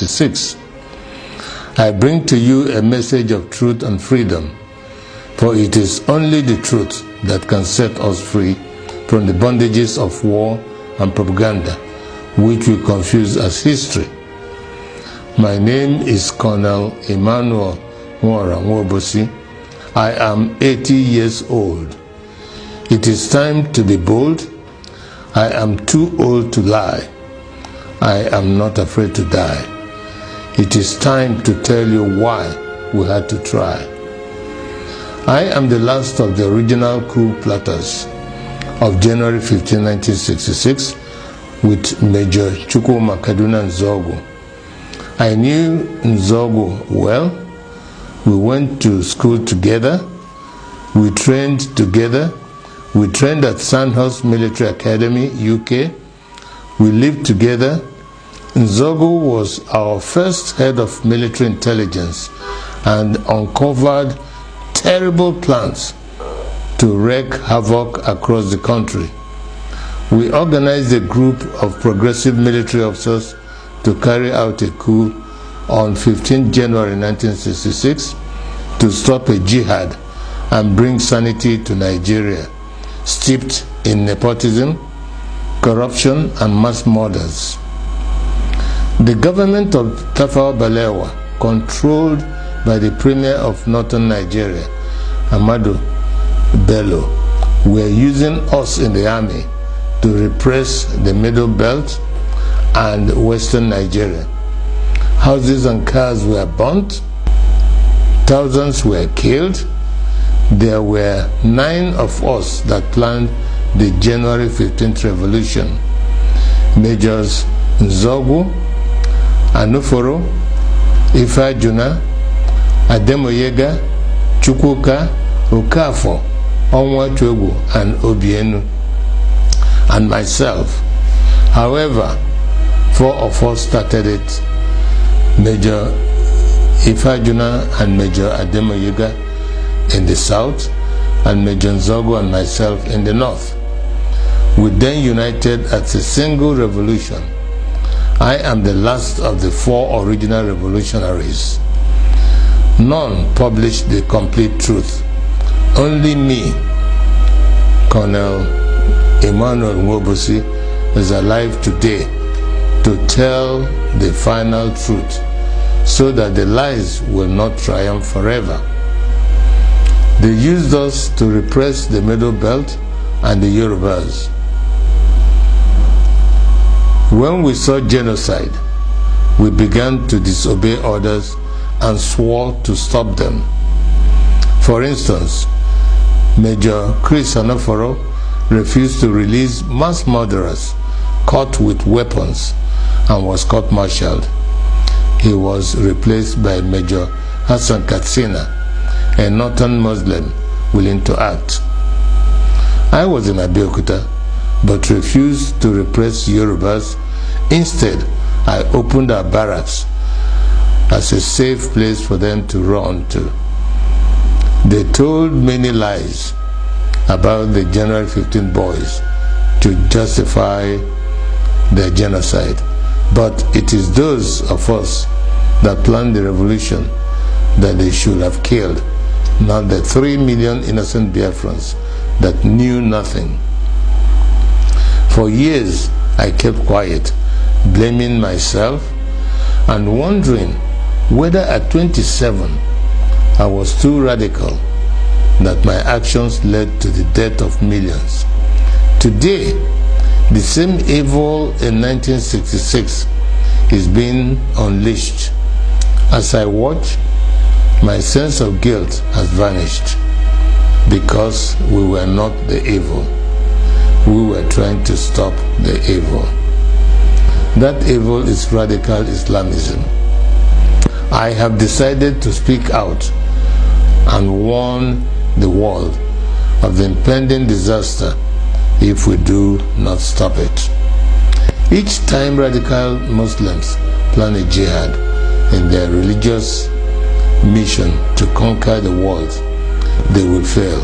1966. I bring to you a message of truth and freedom, for it is only the truth that can set us free from the bondages of war and propaganda, which we confuse as history. My name is Colonel Emmanuel Nwobosi. I am 80 years old. It is time to be bold. I am too old to lie. I am not afraid to die. It is time to tell you why we had to try. I am the last of the original coup plotters of January 15, 1966 with Major Chukwuma Kaduna Nzogu. I knew Nzogu well. We went to school together. We trained together. We trained at Sandhurst Military Academy, UK. We lived together. Nzogu was our first head of military intelligence and uncovered terrible plans to wreak havoc across the country. We organized a group of progressive military officers to carry out a coup on 15 January 1966 to stop a jihad and bring sanity to Nigeria, steeped in nepotism, corruption, and mass murders. The government of Tafawa Balewa, controlled by the Premier of Northern Nigeria, Ahmadu Bello, were using us in the army to repress the Middle Belt and Western Nigeria. Houses and cars were burnt. Thousands were killed. There were 9 of us that planned the January 15th revolution. Majors Nzogu, Anuforo, Ifajuna, Ademoyega, Chukwuka, Okafo, Onwachwegu, and Obienu, and myself. However, 4 of us started it: Major Ifajuna and Major Ademoyega in the south, and Major Nzogu and myself in the north. We then united as a single revolution. I am the last of the 4 original revolutionaries. None published the complete truth. Only me, Colonel Emmanuel Nwobosi, is alive today to tell the final truth, so that the lies will not triumph forever. They used us to repress the Middle Belt and the Yorubas. When we saw genocide, we began to disobey orders and swore to stop them. For instance, Major Chris Anoforo refused to release mass murderers caught with weapons and was court-martialed. He was replaced by Major Hassan Katsina, a northern Muslim willing to act. I was in Abeokuta, but refused to repress Yorubas. Instead, I opened our barracks as a safe place for them to run to. They told many lies about the January 15 boys to justify their genocide, but it is those of us that planned the revolution that they should have killed, not the 3 million innocent Biafrans that knew nothing. For years, I kept quiet, blaming myself and wondering whether at 27 I was too radical, that my actions led to the death of millions. Today, the same evil in 1966 is being unleashed. As I watch, my sense of guilt has vanished, because we were not the evil. We were trying to stop the evil. That evil is radical Islamism. I have decided to speak out and warn the world of the impending disaster if we do not stop it. Each time radical Muslims plan a jihad in their religious mission to conquer the world, they will fail.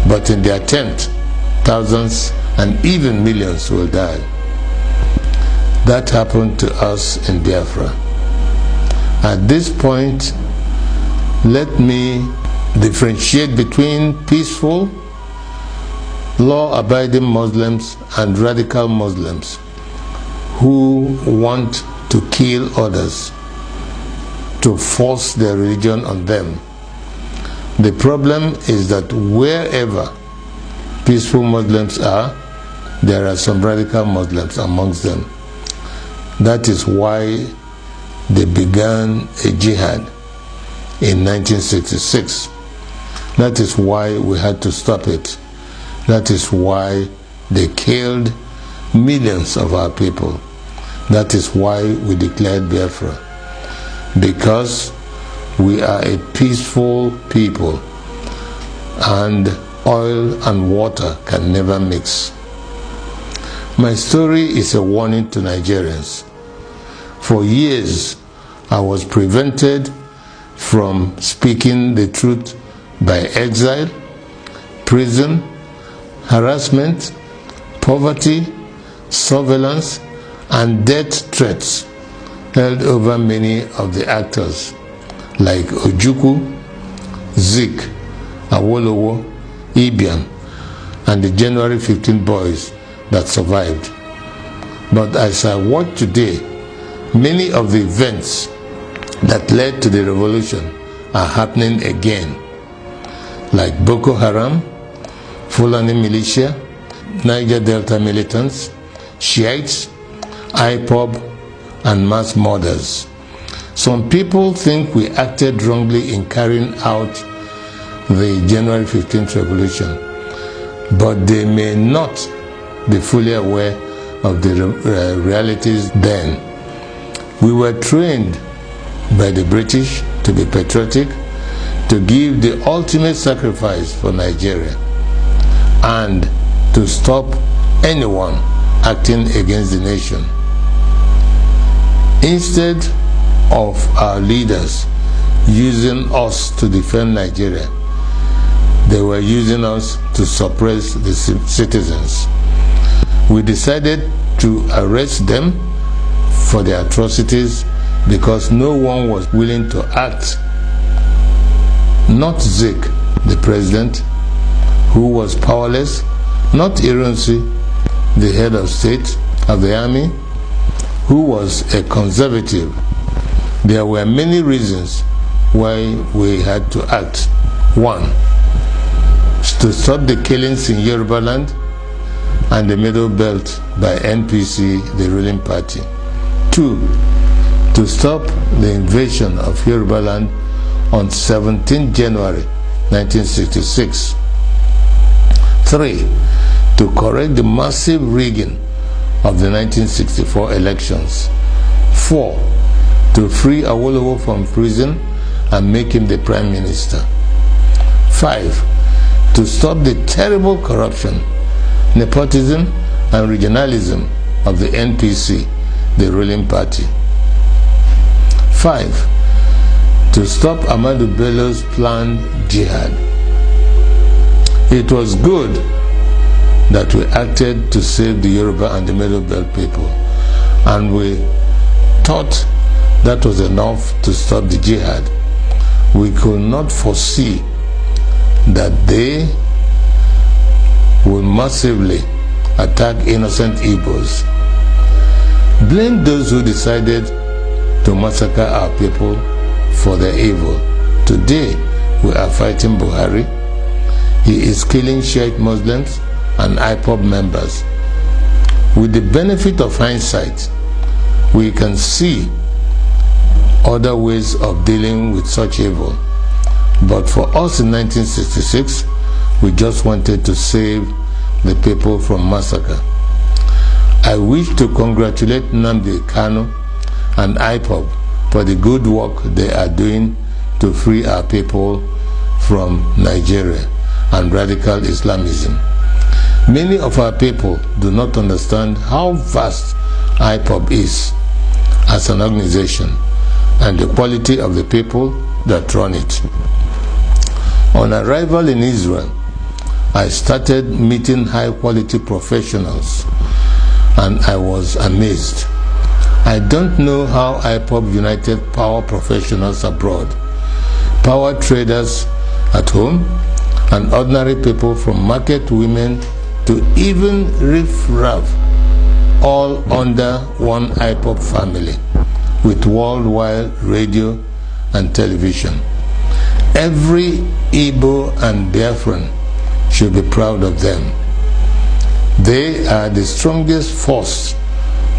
But in the attempt, thousands and even millions will die. That happened to us in Biafra. At this point, let me differentiate between peaceful, law-abiding Muslims and radical Muslims who want to kill others, to force their religion on them. The problem is that wherever peaceful Muslims are, there are some radical Muslims amongst them. That is why they began a jihad in 1966. That is why we had to stop it. That is why they killed millions of our people. That is why we declared Biafra. Because we are a peaceful people, and oil and water can never mix. My story is a warning to Nigerians. For years, I was prevented from speaking the truth by exile, prison, harassment, poverty, surveillance, and death threats held over many of the actors like Ojukwu, Zik, Awolowo, Ibiam, and the January 15 boys that survived. But as I watch today, many of the events that led to the revolution are happening again, like Boko Haram, Fulani militia, Niger Delta militants, Shiites, IPOB, and mass murders. Some people think we acted wrongly in carrying out the January 15th revolution, but they may not be fully aware of the realities then. We were trained by the British to be patriotic, to give the ultimate sacrifice for Nigeria, and to stop anyone acting against the nation. Instead of our leaders using us to defend Nigeria, they were using us to suppress the citizens. We decided to arrest them for their atrocities because no one was willing to act. Not Zik, the president, who was powerless, not Ironsi, the head of state of the army, who was a conservative. There were many reasons why we had to act. One, to stop the killings in Yoruba land and the Middle Belt by NPC, the ruling party. Two, to stop the invasion of Yoruba land on 17 January 1966. Three, to correct the massive rigging of the 1964 elections. Four, to free Awolowo from prison and make him the Prime Minister. Five, to stop the terrible corruption, nepotism, and regionalism of the NPC, the ruling party. Five, to stop Ahmadu Bello's planned jihad. It was good that we acted to save the Yoruba and the Middle Belt people, and we thought that was enough to stop the jihad. We could not foresee that they will massively attack innocent Igbos. Blame those who decided to massacre our people for their evil. Today, we are fighting Buhari. He is killing Shiite Muslims and IPOB members. With the benefit of hindsight, we can see other ways of dealing with such evil. But for us in 1966, we just wanted to save the people from massacre. I wish to congratulate Nnamdi Kanu and IPOB for the good work they are doing to free our people from Nigeria and radical Islamism. Many of our people do not understand how vast IPOB is as an organization and the quality of the people that run it. On arrival in Israel, I started meeting high-quality professionals, and I was amazed. I don't know how IPOB united power professionals abroad, power traders at home, and ordinary people from market women to even riff-raff, all under one IPOB family with worldwide radio and television. Every Igbo and Biafran should be proud of them. They are the strongest force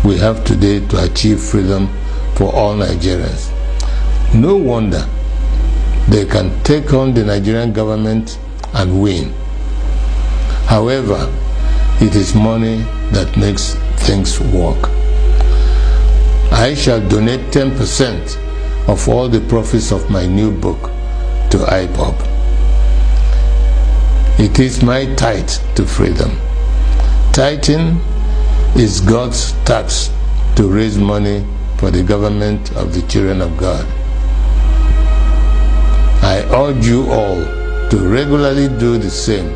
we have today to achieve freedom for all Nigerians. No wonder they can take on the Nigerian government and win. However, it is money that makes things work. I shall donate 10% of all the profits of my new book to IPOB. It is my tithe to freedom. Tithing is God's tax to raise money for the government of the children of God. I urge you all to regularly do the same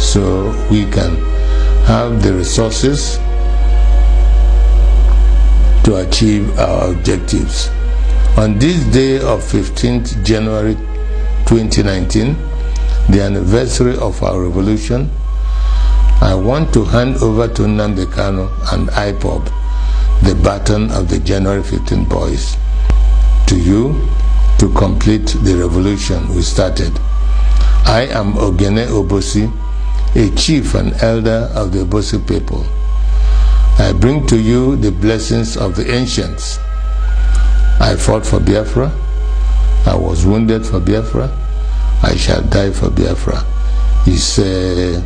so we can have the resources to achieve our objectives. On this day of 15th January 2019, the anniversary of our revolution, I want to hand over to Nnamdi Kanu and IPOB the baton of the January 15 boys, to you to complete the revolution we started. I am Ogene Obosi, a chief and elder of the Obosi people. I bring to you the blessings of the ancients. I fought for Biafra. I was wounded for Biafra. I shall die for Biafra. He said,